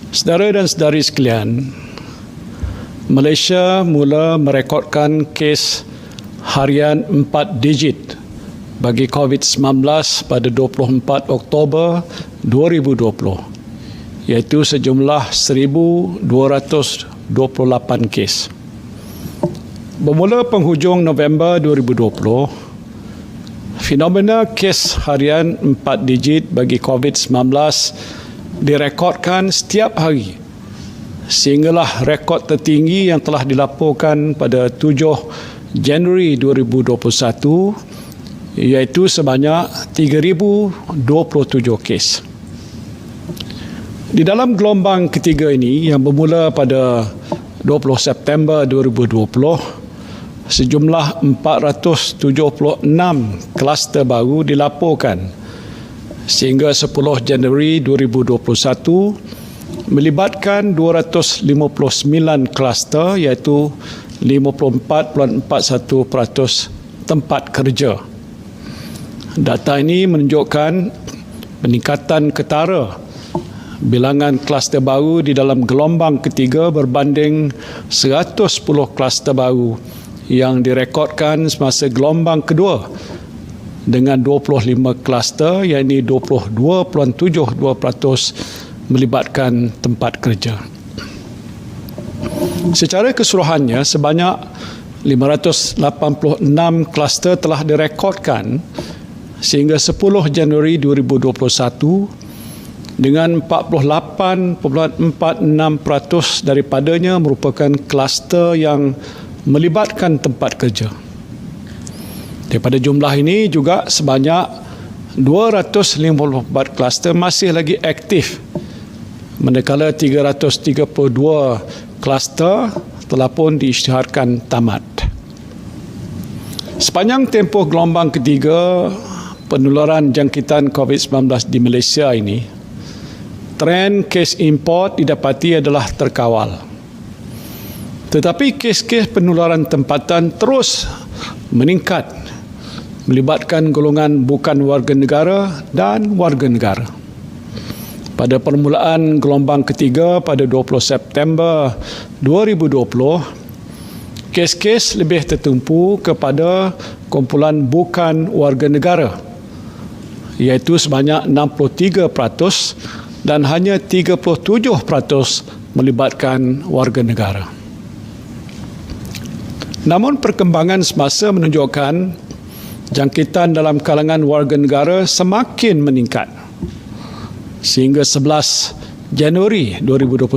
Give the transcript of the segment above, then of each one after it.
Saudara dan saudari sekalian, Malaysia mula merekodkan kes harian 4 digit bagi COVID-19 pada 24 Oktober 2020, iaitu sejumlah 1,228 kes. Bermula penghujung November 2020, fenomena kes harian 4 digit bagi COVID-19 direkodkan setiap hari sehinggalah rekod tertinggi yang telah dilaporkan pada 7 Januari 2021 iaitu sebanyak 3,027 kes. Di dalam gelombang ketiga ini yang bermula pada 20 September 2020, sejumlah 476 kluster baru dilaporkan sehingga 10 Januari 2021 melibatkan 259 kluster iaitu 54.41% tempat kerja. Data ini menunjukkan peningkatan ketara bilangan kluster baru di dalam gelombang ketiga berbanding 110 kluster baru yang direkodkan semasa gelombang kedua dengan 25 kluster iaitu 22.72% melibatkan tempat kerja. Secara keseluruhannya sebanyak 586 kluster telah direkodkan sehingga 10 Januari 2021 dengan 48.46% daripadanya merupakan kluster yang melibatkan tempat kerja. Daripada jumlah ini juga sebanyak 254 kluster masih lagi aktif, manakala 332 kluster telah pun diisytiharkan tamat. Sepanjang tempoh gelombang ketiga penularan jangkitan COVID-19 di Malaysia ini, trend kes import didapati adalah terkawal. Tetapi kes-kes penularan tempatan terus meningkat, melibatkan golongan bukan warga negara dan warga negara. Pada permulaan gelombang ketiga pada 20 September 2020, kes-kes lebih tertumpu kepada kumpulan bukan warga negara, iaitu sebanyak 63% dan hanya 37% melibatkan warga negara. Namun perkembangan semasa menunjukkan jangkitan dalam kalangan warga negara semakin meningkat. Sehingga 11 Januari 2021,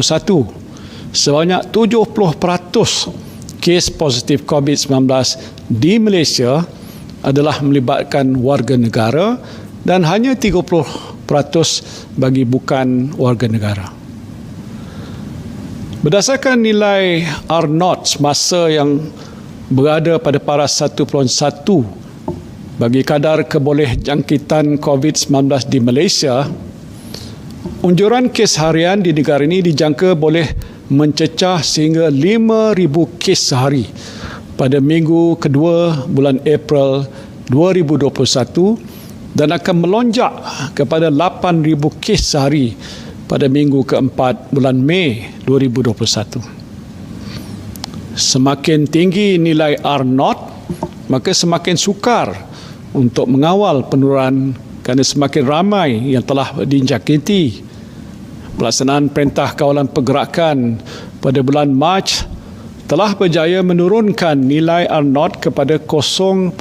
sebanyak 70% kes positif COVID-19 di Malaysia adalah melibatkan warga negara dan hanya 30% bagi bukan warga negara. Berdasarkan nilai R0 semasa yang berada pada paras 1.1 bagi kadar keboleh jangkitan COVID-19 di Malaysia, unjuran kes harian di negara ini dijangka boleh mencecah sehingga 5,000 kes sehari pada minggu kedua bulan April 2021 dan akan melonjak kepada 8,000 kes sehari pada minggu keempat bulan Mei 2021. Semakin tinggi nilai R0, maka semakin sukar untuk mengawal penularan kerana semakin ramai yang telah dijangkiti. Pelaksanaan Perintah Kawalan Pergerakan pada bulan Mac telah berjaya menurunkan nilai R0 kepada 0.335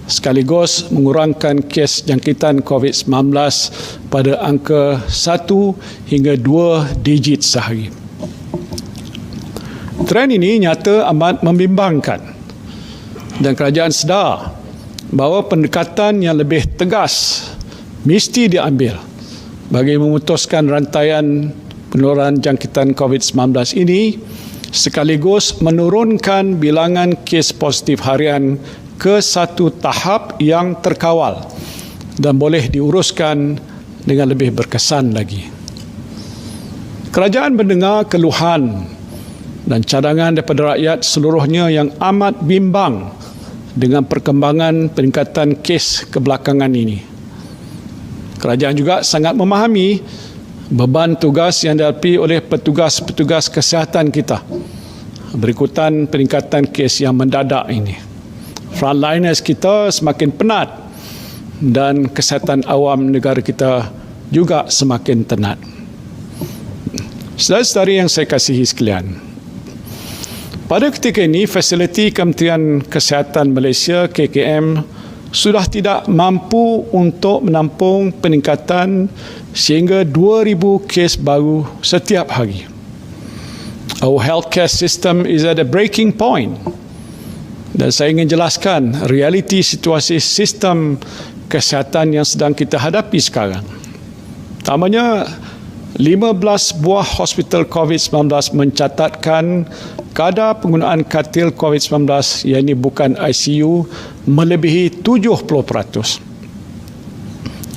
sekaligus mengurangkan kes jangkitan COVID-19 pada angka 1 hingga 2 digit sehari. Trend ini nyata amat membimbangkan dan kerajaan sedar bahawa pendekatan yang lebih tegas mesti diambil bagi memutuskan rantaian penularan jangkitan COVID-19 ini sekaligus menurunkan bilangan kes positif harian ke satu tahap yang terkawal dan boleh diuruskan dengan lebih berkesan lagi. Kerajaan mendengar keluhan dan cadangan daripada rakyat seluruhnya yang amat bimbang dengan perkembangan peningkatan kes kebelakangan ini. Kerajaan juga sangat memahami beban tugas yang dihadapi oleh petugas-petugas kesihatan kita berikutan peningkatan kes yang mendadak ini. Frontliners kita semakin penat dan kesihatan awam negara kita juga semakin tenat. Saudara-saudari yang saya kasihi sekalian, pada ketika ini fasiliti Kementerian Kesihatan Malaysia KKM sudah tidak mampu untuk menampung peningkatan sehingga 2,000 kes baru setiap hari. Our healthcare system is at a breaking point. Dan saya ingin jelaskan realiti situasi sistem kesihatan yang sedang kita hadapi sekarang. Pertamanya, 15 buah hospital COVID-19 mencatatkan kadar penggunaan katil COVID-19 yang ini bukan ICU melebihi 70%.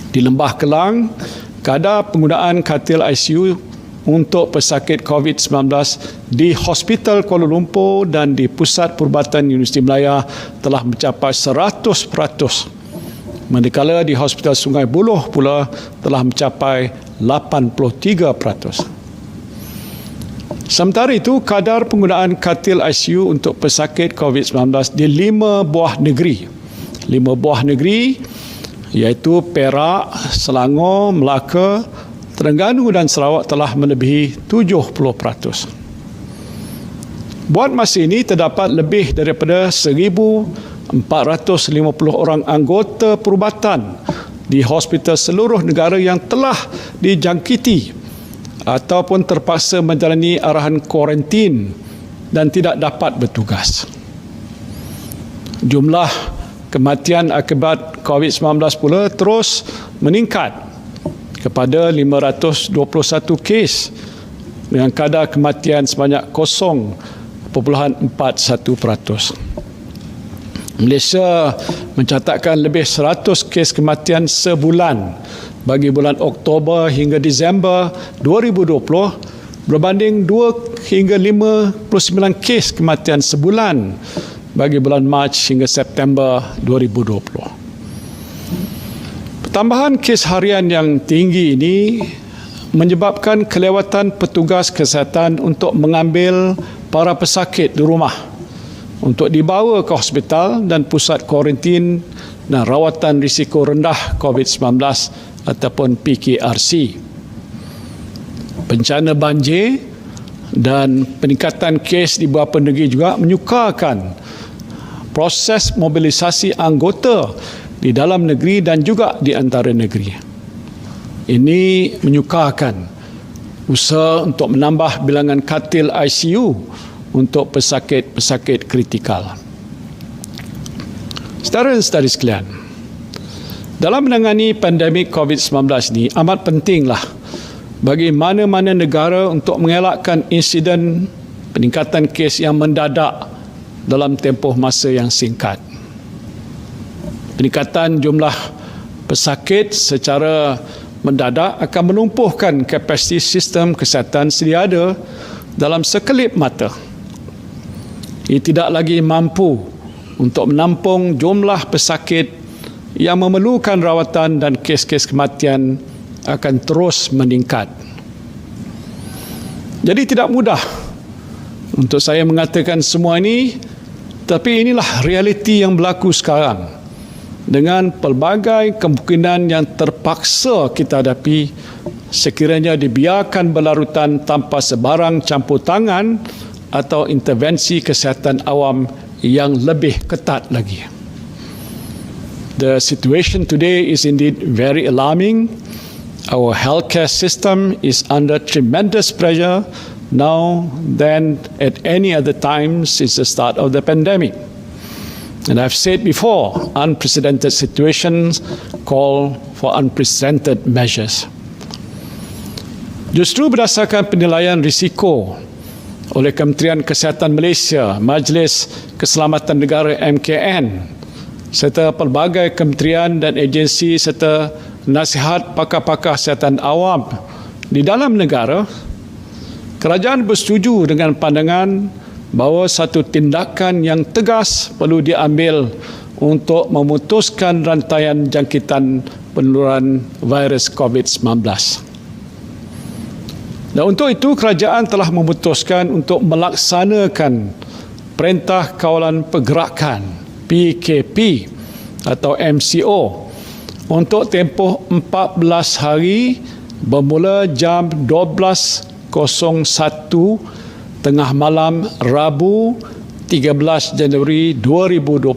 Di Lembah Kelang, kadar penggunaan katil ICU untuk pesakit COVID-19 di Hospital Kuala Lumpur dan di Pusat Perubatan Universiti Melaya telah mencapai 100%. Manakala di Hospital Sungai Buloh pula telah mencapai 83%. Sementara itu, kadar penggunaan katil ICU untuk pesakit COVID-19 di 5 buah negeri. 5 buah negeri iaitu Perak, Selangor, Melaka, Terengganu dan Sarawak telah melebihi 70%. Buat masa ini terdapat lebih daripada 1,450 orang anggota perubatan di hospital seluruh negara yang telah dijangkiti ataupun terpaksa menjalani arahan kuarantin dan tidak dapat bertugas. Jumlah kematian akibat COVID-19 pula terus meningkat kepada 521 kes dengan kadar kematian sebanyak 0.41%. Malaysia mencatatkan lebih 100 kes kematian sebulan bagi bulan Oktober hingga Disember 2020 berbanding 2 hingga 59 kes kematian sebulan bagi bulan Mac hingga September 2020. Pertambahan kes harian yang tinggi ini menyebabkan kelewatan petugas kesihatan untuk mengambil para pesakit di rumah untuk dibawa ke hospital dan pusat kuarantin dan rawatan risiko rendah COVID-19 ataupun PKRC. Bencana banjir dan peningkatan kes di beberapa negeri juga menyukarkan proses mobilisasi anggota di dalam negeri dan juga di antara negeri. Ini menyukarkan usaha untuk menambah bilangan katil ICU untuk pesakit-pesakit kritikal. Saudara-saudari sekalian, dalam menangani pandemik COVID-19 ini amat pentinglah bagi mana-mana negara untuk mengelakkan insiden peningkatan kes yang mendadak dalam tempoh masa yang singkat. Peningkatan jumlah pesakit secara mendadak akan melumpuhkan kapasiti sistem kesihatan sedia ada dalam sekelip mata. Ia tidak lagi mampu untuk menampung jumlah pesakit yang memerlukan rawatan dan kes-kes kematian akan terus meningkat. Jadi tidak mudah untuk saya mengatakan semua ini, tapi inilah realiti yang berlaku sekarang dengan pelbagai kemungkinan yang terpaksa kita hadapi sekiranya dibiarkan berlarutan tanpa sebarang campur tangan atau intervensi kesihatan awam yang lebih ketat lagi. The situation today is indeed very alarming. Our healthcare system is under tremendous pressure now than at any other time since the start of the pandemic. And I've said before, unprecedented situations call for unprecedented measures. Justru berdasarkan penilaian risiko oleh Kementerian Kesihatan Malaysia, Majlis Keselamatan Negara MKN, serta pelbagai kementerian dan agensi serta nasihat pakar-pakar kesihatan awam di dalam negara, kerajaan bersetuju dengan pandangan bahawa satu tindakan yang tegas perlu diambil untuk memutuskan rantaian jangkitan penularan virus COVID-19. Dan untuk itu, kerajaan telah memutuskan untuk melaksanakan Perintah Kawalan Pergerakan PKP atau MCO untuk tempoh 14 hari bermula jam 12.01 tengah malam Rabu 13 Januari 2021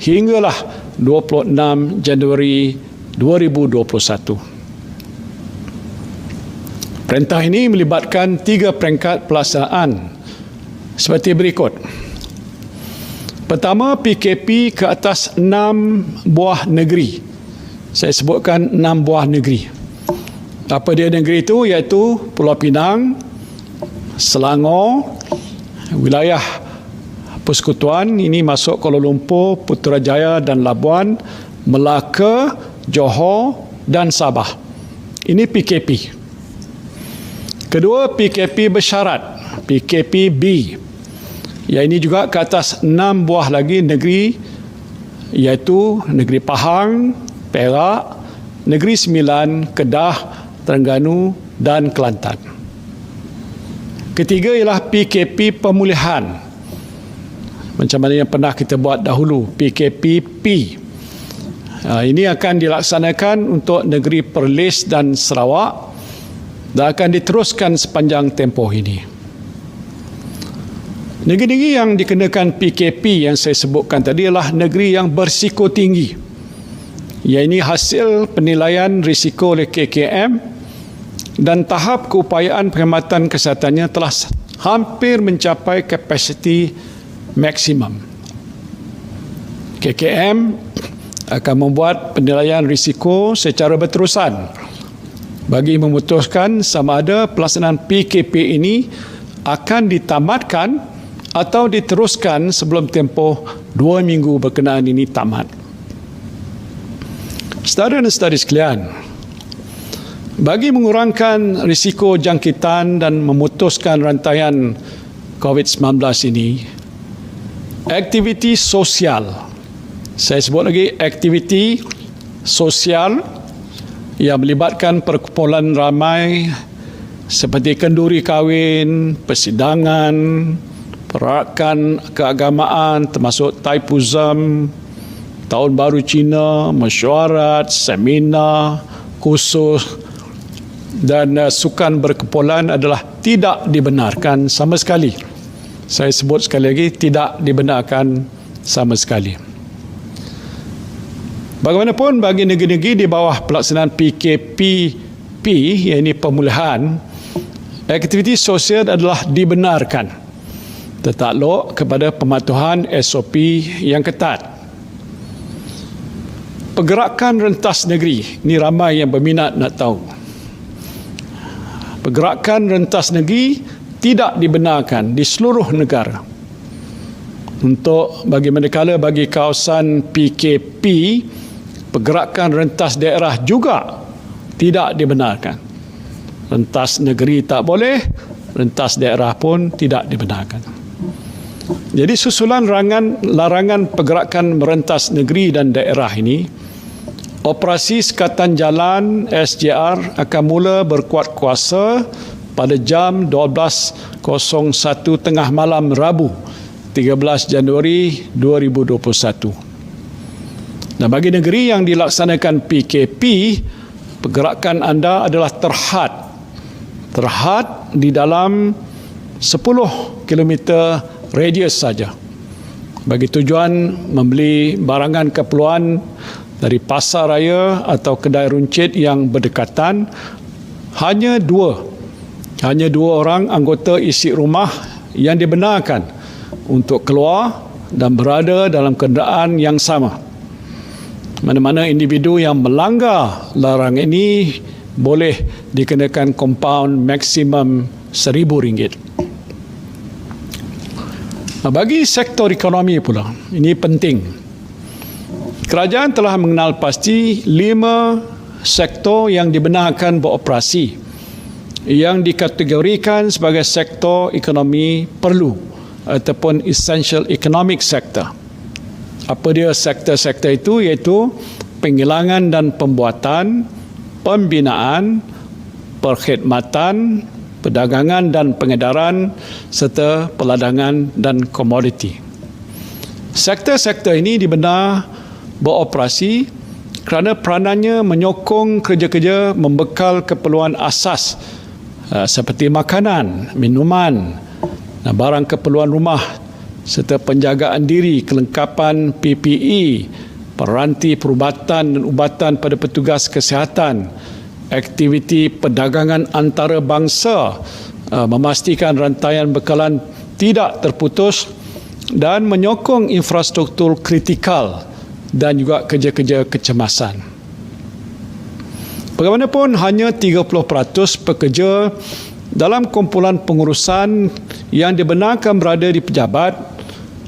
hinggalah 26 Januari 2021. Perintah ini melibatkan 3 peringkat pelaksanaan seperti berikut. Pertama, PKP ke atas 6 buah negeri. Saya sebutkan 6 buah negeri. Apa dia negeri itu? Iaitu Pulau Pinang, Selangor, wilayah Persekutuan, ini masuk Kuala Lumpur, Putrajaya dan Labuan, Melaka, Johor dan Sabah. Ini PKP. Kedua, PKP bersyarat, PKPB. Yang ini juga ke atas 6 buah lagi negeri, iaitu Negeri Pahang, Perak, Negeri Sembilan, Kedah, Terengganu dan Kelantan. Ketiga ialah PKP pemulihan. Macam mana yang pernah kita buat dahulu, PKPP. Ini akan dilaksanakan untuk negeri Perlis dan Sarawak dan akan diteruskan sepanjang tempoh ini. Negeri-negeri yang dikenakan PKP yang saya sebutkan tadi adalah negeri yang berisiko tinggi. Yang ini hasil penilaian risiko oleh KKM dan tahap keupayaan perkhidmatan kesehatannya telah hampir mencapai kapasiti maksimum. KKM akan membuat penilaian risiko secara berterusan bagi memutuskan sama ada pelaksanaan PKP ini akan ditamatkan atau diteruskan sebelum tempoh 2 minggu berkenaan ini tamat. Saudara dan saudari sekalian, bagi mengurangkan risiko jangkitan dan memutuskan rantaian COVID-19 ini, aktiviti sosial, saya sebut lagi aktiviti sosial yang melibatkan perkumpulan ramai seperti kenduri kahwin, persidangan, perarakan keagamaan termasuk Taipusam, Tahun Baru Cina, mesyuarat, seminar, kursus dan sukan berkumpulan adalah tidak dibenarkan sama sekali. Saya sebut sekali lagi, tidak dibenarkan sama sekali. Bagaimanapun bagi negeri-negeri di bawah pelaksanaan PKPP, iaitu pemulihan, aktiviti sosial adalah dibenarkan tertakluk kepada pematuhan SOP yang ketat. Pergerakan rentas negeri, ini ramai yang berminat nak tahu. Pergerakan rentas negeri tidak dibenarkan di seluruh negara. Untuk manakala bagi kawasan PKP, pergerakan rentas daerah juga tidak dibenarkan. Rentas negeri tak boleh, rentas daerah pun tidak dibenarkan. Jadi susulan larangan pergerakan merentas negeri dan daerah ini, operasi sekatan jalan SJR akan mula berkuat kuasa pada jam 12.01 tengah malam Rabu 13 Januari 2021. Dan bagi negeri yang dilaksanakan PKP, pergerakan anda adalah terhad di dalam 10 km radius saja. Bagi tujuan membeli barangan keperluan dari pasar raya atau kedai runcit yang berdekatan, hanya dua orang anggota isi rumah yang dibenarkan untuk keluar dan berada dalam kenderaan yang sama. Mana-mana individu yang melanggar larangan ini boleh dikenakan kompaun maksimum RM1,000. Bagi sektor ekonomi pula, ini penting. Kerajaan telah mengenal pasti 5 sektor yang dibenarkan beroperasi yang dikategorikan sebagai sektor ekonomi perlu ataupun essential economic sector. Apa dia sektor-sektor itu? Iaitu penghilangan dan pembuatan, pembinaan, perkhidmatan, perdagangan dan pengedaran serta peladangan dan komoditi. Sektor-sektor ini dibenar beroperasi kerana peranannya menyokong kerja-kerja membekal keperluan asas seperti makanan, minuman, dan barang keperluan rumah serta penjagaan diri, kelengkapan PPE, peranti perubatan dan ubatan pada petugas kesihatan, aktiviti perdagangan antarabangsa, memastikan rantaian bekalan tidak terputus dan menyokong infrastruktur kritikal dan juga kerja-kerja kecemasan. Bagaimanapun, hanya 30% pekerja dalam kumpulan pengurusan yang dibenarkan berada di pejabat,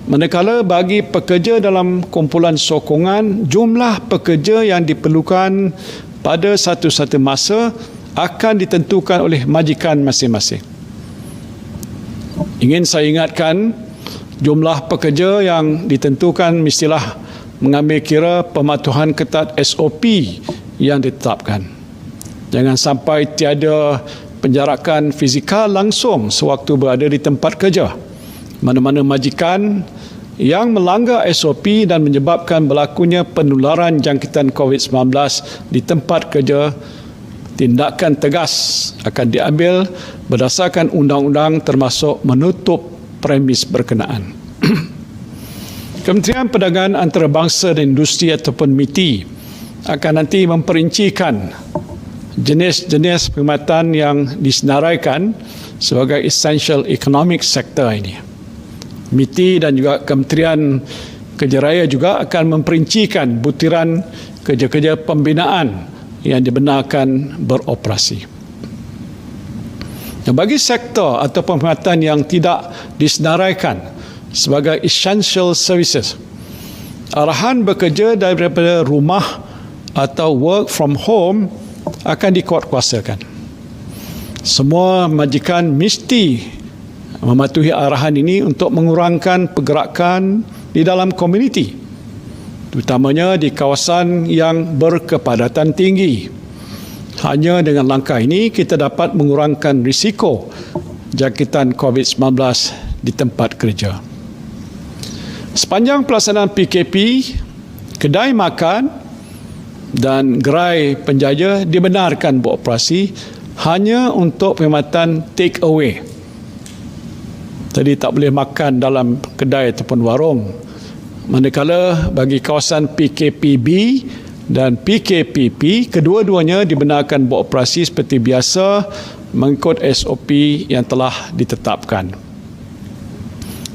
manakala bagi pekerja dalam kumpulan sokongan, jumlah pekerja yang diperlukan pada satu-satu masa akan ditentukan oleh majikan masing-masing. Ingin saya ingatkan, jumlah pekerja yang ditentukan mestilah mengambil kira pematuhan ketat SOP yang ditetapkan. Jangan sampai tiada penjarakan fizikal langsung sewaktu berada di tempat kerja. Mana-mana majikan yang melanggar SOP dan menyebabkan berlakunya penularan jangkitan COVID-19 di tempat kerja, tindakan tegas akan diambil berdasarkan undang-undang termasuk menutup premis berkenaan. Kementerian Perdagangan Antarabangsa dan Industri ataupun MITI akan nanti memperincikan jenis-jenis perkhidmatan yang disenaraikan sebagai essential economic sector ini. MITI dan juga Kementerian Kerja Raya juga akan memperincikan butiran kerja-kerja pembinaan yang dibenarkan beroperasi. Dan bagi sektor atau perkhidmatan yang tidak disenaraikan sebagai essential services, arahan bekerja daripada rumah atau work from home akan dikuatkuasakan. Semua majikan mesti mematuhi arahan ini untuk mengurangkan pergerakan di dalam komuniti, terutamanya di kawasan yang berkepadatan tinggi. Hanya dengan langkah ini kita dapat mengurangkan risiko jangkitan COVID-19 di tempat kerja. Sepanjang pelaksanaan PKP, kedai makan dan gerai penjaja dibenarkan beroperasi hanya untuk perkhidmatan take away. Jadi tak boleh makan dalam kedai ataupun warung. Manakala bagi kawasan PKPB dan PKPP, kedua-duanya dibenarkan beroperasi seperti biasa mengikut SOP yang telah ditetapkan.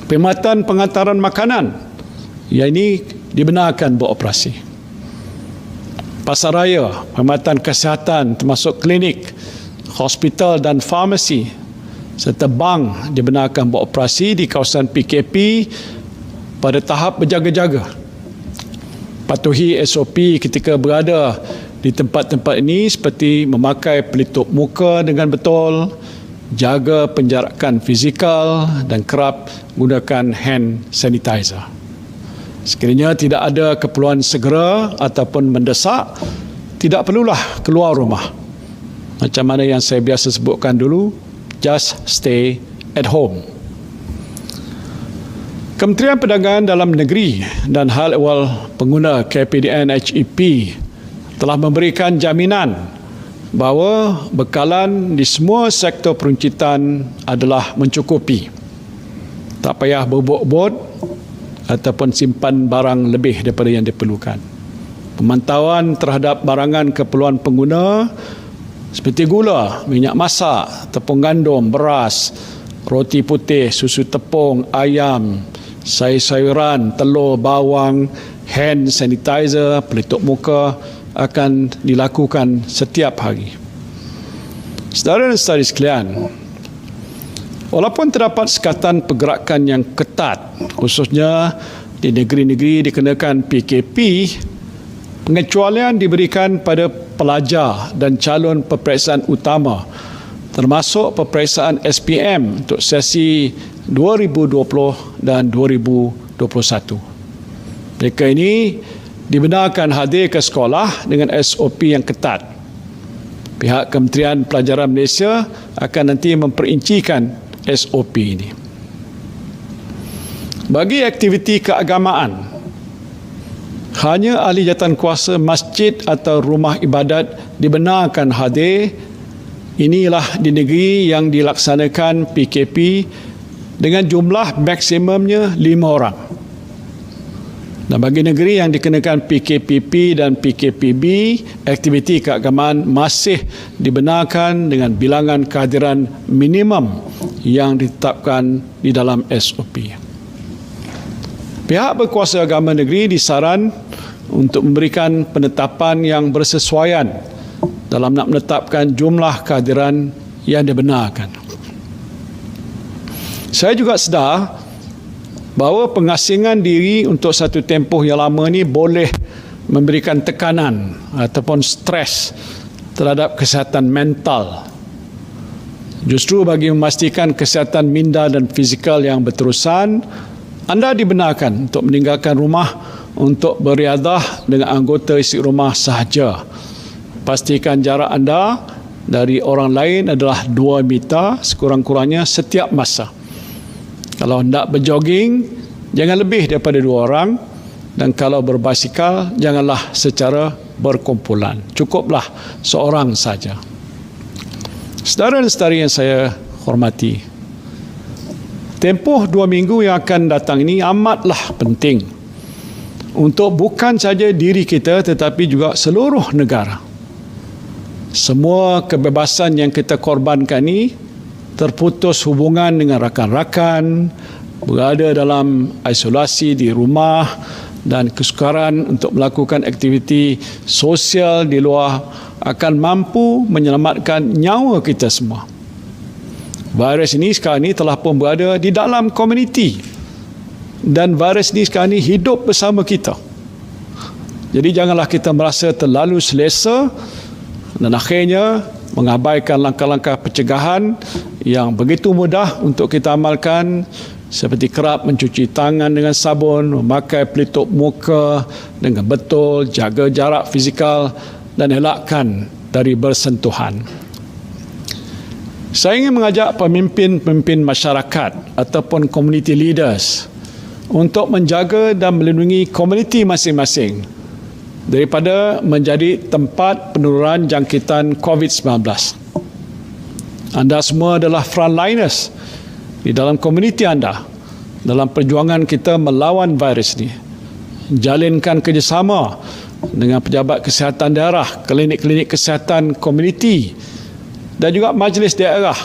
Perkhidmatan pengantaran makanan, yang ini dibenarkan beroperasi. Pasar raya, perkhidmatan kesihatan termasuk klinik, hospital dan farmasi serta bank dibenarkan beroperasi di kawasan PKP pada tahap berjaga-jaga. Patuhi SOP ketika berada di tempat-tempat ini seperti memakai pelitup muka dengan betul, jaga penjarakan fizikal dan kerap gunakan hand sanitizer. Sekiranya tidak ada keperluan segera ataupun mendesak, tidak perlulah keluar rumah. Macam mana yang saya biasa sebutkan dulu, just stay at home. Kementerian Perdagangan Dalam Negeri dan Hal Ehwal Pengguna KPDN HEP telah memberikan jaminan bahawa bekalan di semua sektor peruncitan adalah mencukupi. Tak payah berbot-bot ataupun simpan barang lebih daripada yang diperlukan. Pemantauan terhadap barangan keperluan pengguna seperti gula, minyak masak, tepung gandum, beras, roti putih, susu tepung, ayam, sayur-sayuran, telur, bawang, hand sanitizer, pelitup muka akan dilakukan setiap hari. Saudara dan saudari sekalian, walaupun terdapat sekatan pergerakan yang ketat, khususnya di negeri-negeri dikenakan PKP, pengecualian diberikan pada pelajar dan calon peperiksaan utama, termasuk peperiksaan SPM untuk sesi 2020 dan 2021. Mereka ini dibenarkan hadir ke sekolah dengan SOP yang ketat. Pihak Kementerian Pelajaran Malaysia akan nanti memperincikan SOP ini. Bagi aktiviti keagamaan, hanya ahli jawatankuasa masjid atau rumah ibadat dibenarkan hadir. Inilah di negeri yang dilaksanakan PKP dengan jumlah maksimumnya 5 orang. Dan bagi negeri yang dikenakan PKPP dan PKPB, aktiviti keagamaan masih dibenarkan dengan bilangan kehadiran minimum yang ditetapkan di dalam SOP. Pihak berkuasa agama negeri disaran untuk memberikan penetapan yang bersesuaian dalam nak menetapkan jumlah kehadiran yang dibenarkan. Saya juga sedar bahawa pengasingan diri untuk satu tempoh yang lama ini boleh memberikan tekanan ataupun stres terhadap kesihatan mental. Justru bagi memastikan kesihatan minda dan fizikal yang berterusan, anda dibenarkan untuk meninggalkan rumah untuk beriadah dengan anggota isi rumah sahaja. Pastikan jarak anda dari orang lain adalah 2 meter sekurang-kurangnya setiap masa. Kalau hendak berjoging, jangan lebih daripada 2 orang, dan kalau berbasikal, janganlah secara berkumpulan. Cukuplah seorang saja. Saudara dan saudari yang saya hormati, tempoh 2 minggu yang akan datang ini amatlah penting untuk bukan saja diri kita tetapi juga seluruh negara. Semua kebebasan yang kita korbankan ini terputus hubungan dengan rakan-rakan, berada dalam isolasi di rumah dan kesukaran untuk melakukan aktiviti sosial di luar akan mampu menyelamatkan nyawa kita semua. Virus ini sekarang ini telah pun berada di dalam komuniti dan virus ini sekarang ini hidup bersama kita. Jadi janganlah kita merasa terlalu selesa dan akhirnya mengabaikan langkah-langkah pencegahan yang begitu mudah untuk kita amalkan, seperti kerap mencuci tangan dengan sabun, memakai pelitup muka dengan betul, jaga jarak fizikal dan elakkan dari bersentuhan. Saya ingin mengajak pemimpin-pemimpin masyarakat ataupun community leaders untuk menjaga dan melindungi komuniti masing-masing daripada menjadi tempat penurunan jangkitan COVID-19. Anda semua adalah frontliners di dalam komuniti anda dalam perjuangan kita melawan virus ini. Jalinkan kerjasama dengan pejabat kesihatan daerah, klinik-klinik kesihatan komuniti dan juga majlis daerah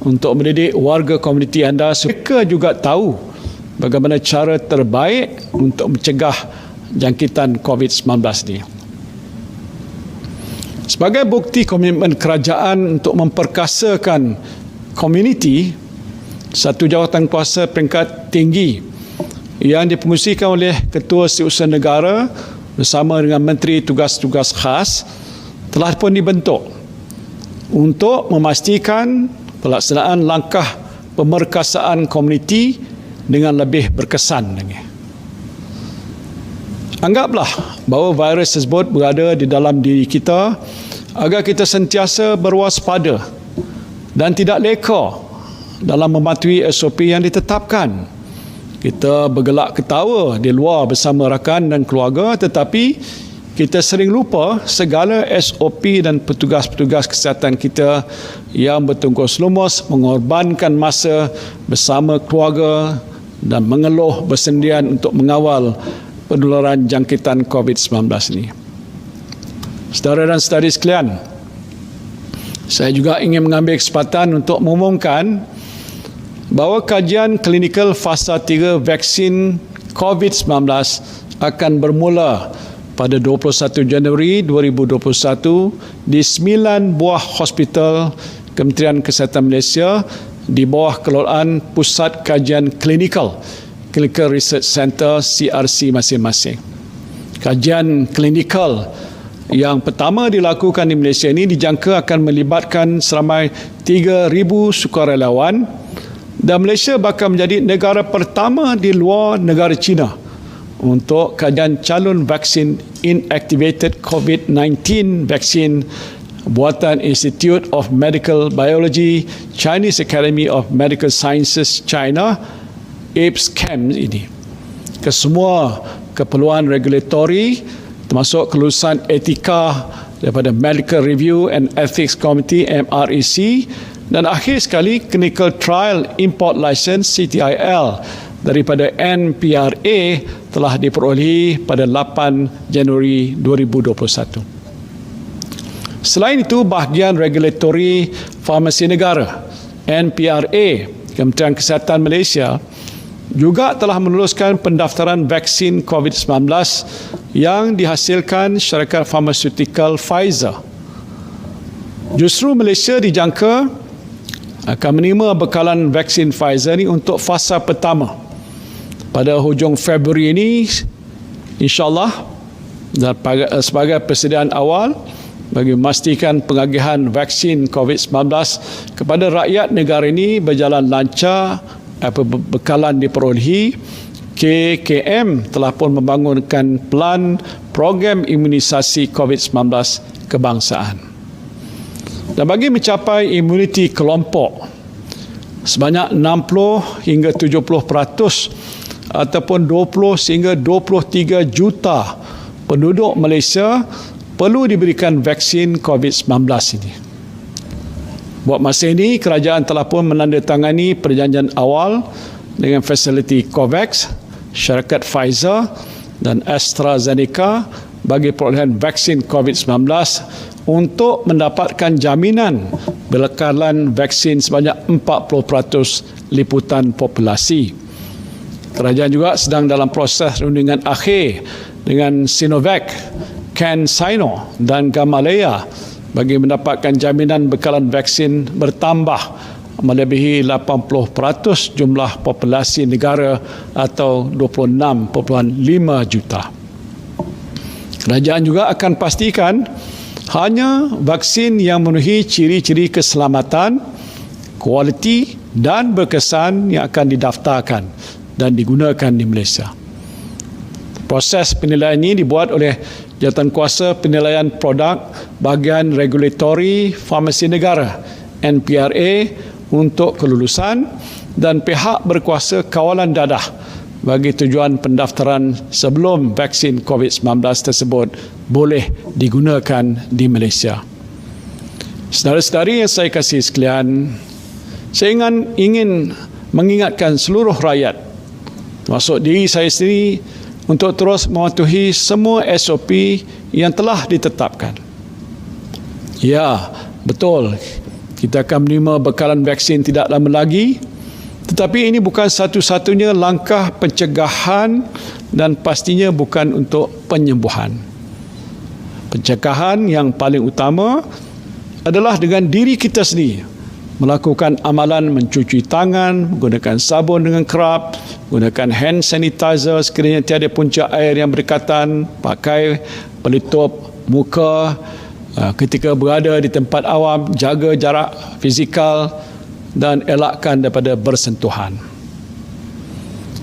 untuk mendidik warga komuniti anda supaya mereka juga tahu bagaimana cara terbaik untuk mencegah jangkitan COVID-19 ini. Sebagai bukti komitmen kerajaan untuk memperkasakan komuniti, satu jawatankuasa peringkat tinggi yang dipengerusikan oleh Ketua Setiausaha Negara bersama dengan Menteri Tugas-Tugas Khas telah pun dibentuk untuk memastikan pelaksanaan langkah pemerkasaan komuniti dengan lebih berkesan lagi. Anggaplah bahawa virus tersebut berada di dalam diri kita agar kita sentiasa berwaspada dan tidak leka dalam mematuhi SOP yang ditetapkan. Kita bergelak ketawa di luar bersama rakan dan keluarga, tetapi kita sering lupa segala SOP dan petugas-petugas kesihatan kita yang bertungkus lumus mengorbankan masa bersama keluarga dan mengeluh bersendirian untuk mengawal penularan jangkitan COVID-19 ini. Saudara dan saudari sekalian, saya juga ingin mengambil kesempatan untuk mengumumkan bahawa kajian klinikal fasa 3 vaksin COVID-19 akan bermula pada 21 Januari 2021 di 9 buah hospital Kementerian Kesihatan Malaysia di bawah kelolaan Pusat Kajian Klinikal Clinical Research Center CRC masing-masing. Kajian klinikal yang pertama dilakukan di Malaysia ini dijangka akan melibatkan seramai 3,000 sukarelawan dan Malaysia bakal menjadi negara pertama di luar negara China untuk kajian calon vaksin inactivated COVID-19 vaksin buatan Institute of Medical Biology, Chinese Academy of Medical Sciences China, APSCAM ini. Kesemua keperluan regulatory termasuk kelulusan etika daripada Medical Review and Ethics Committee MREC, dan akhir sekali Clinical Trial Import License CTIL daripada NPRA telah diperolehi pada 8 Januari 2021. Selain itu, bahagian regulatory farmasi negara NPRA, Kementerian Kesihatan Malaysia, juga telah meluluskan pendaftaran vaksin COVID-19 yang dihasilkan syarikat farmaseutical Pfizer. Justru Malaysia dijangka akan menerima bekalan vaksin Pfizer ini untuk fasa pertama pada hujung Februari ini, insyaAllah, dan sebagai persediaan awal bagi memastikan pengagihan vaksin COVID-19 kepada rakyat negara ini berjalan lancar. Bekalan diperolehi, KKM telah pun membangunkan pelan program imunisasi COVID-19 kebangsaan. Dan bagi mencapai imuniti kelompok, sebanyak 60 hingga 70% ataupun 20 hingga 23 juta penduduk Malaysia perlu diberikan vaksin COVID-19 ini. Buat masa ini, kerajaan telah pun menandatangani perjanjian awal dengan fasiliti COVAX, syarikat Pfizer dan AstraZeneca bagi perolehan vaksin COVID-19 untuk mendapatkan jaminan bekalan vaksin sebanyak 40% liputan populasi. Kerajaan juga sedang dalam proses rundingan akhir dengan Sinovac, CanSino dan Gamaleya bagi mendapatkan jaminan bekalan vaksin bertambah melebihi 80% jumlah populasi negara atau 26.5 juta. Kerajaan juga akan pastikan hanya vaksin yang memenuhi ciri-ciri keselamatan, kualiti dan berkesan yang akan didaftarkan dan digunakan di Malaysia. Proses penilaian ini dibuat oleh Jawatankuasa Penilaian Produk Bahagian Regulatory Farmasi Negara NPRA untuk kelulusan dan pihak berkuasa kawalan dadah bagi tujuan pendaftaran sebelum vaksin COVID-19 tersebut boleh digunakan di Malaysia. Saudara-saudari yang saya kasih sekalian, saya ingin mengingatkan seluruh rakyat, termasuk diri saya sendiri, untuk terus mematuhi semua SOP yang telah ditetapkan. Ya, betul, kita akan menerima bekalan vaksin tidak lama lagi, tetapi ini bukan satu-satunya langkah pencegahan dan pastinya bukan untuk penyembuhan. Pencegahan yang paling utama adalah dengan diri kita sendiri, melakukan amalan mencuci tangan, menggunakan sabun dengan kerap, gunakan hand sanitizer sekiranya tiada punca air yang berdekatan, pakai pelitup muka ketika berada di tempat awam, jaga jarak fizikal dan elakkan daripada bersentuhan.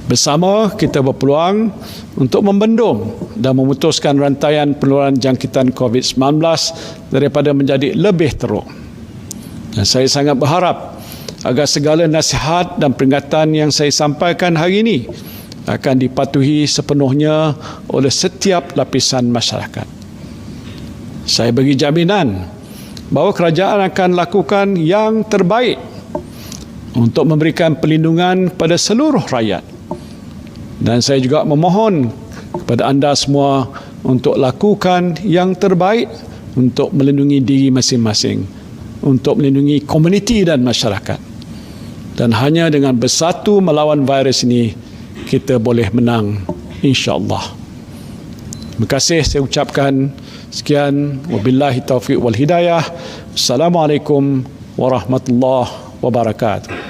Bersama kita berpeluang untuk membendung dan memutuskan rantaian penularan jangkitan COVID-19 daripada menjadi lebih teruk. Dan saya sangat berharap agar segala nasihat dan peringatan yang saya sampaikan hari ini akan dipatuhi sepenuhnya oleh setiap lapisan masyarakat. Saya bagi jaminan bahawa kerajaan akan lakukan yang terbaik untuk memberikan perlindungan kepada seluruh rakyat. Dan saya juga memohon kepada anda semua untuk lakukan yang terbaik untuk melindungi diri masing-masing, untuk melindungi komuniti dan masyarakat. Dan hanya dengan bersatu melawan virus ini, kita boleh menang, insya-Allah. Terima kasih saya ucapkan. Sekian, wabillahi taufiq wal hidayah. Assalamualaikum warahmatullahi wabarakatuh.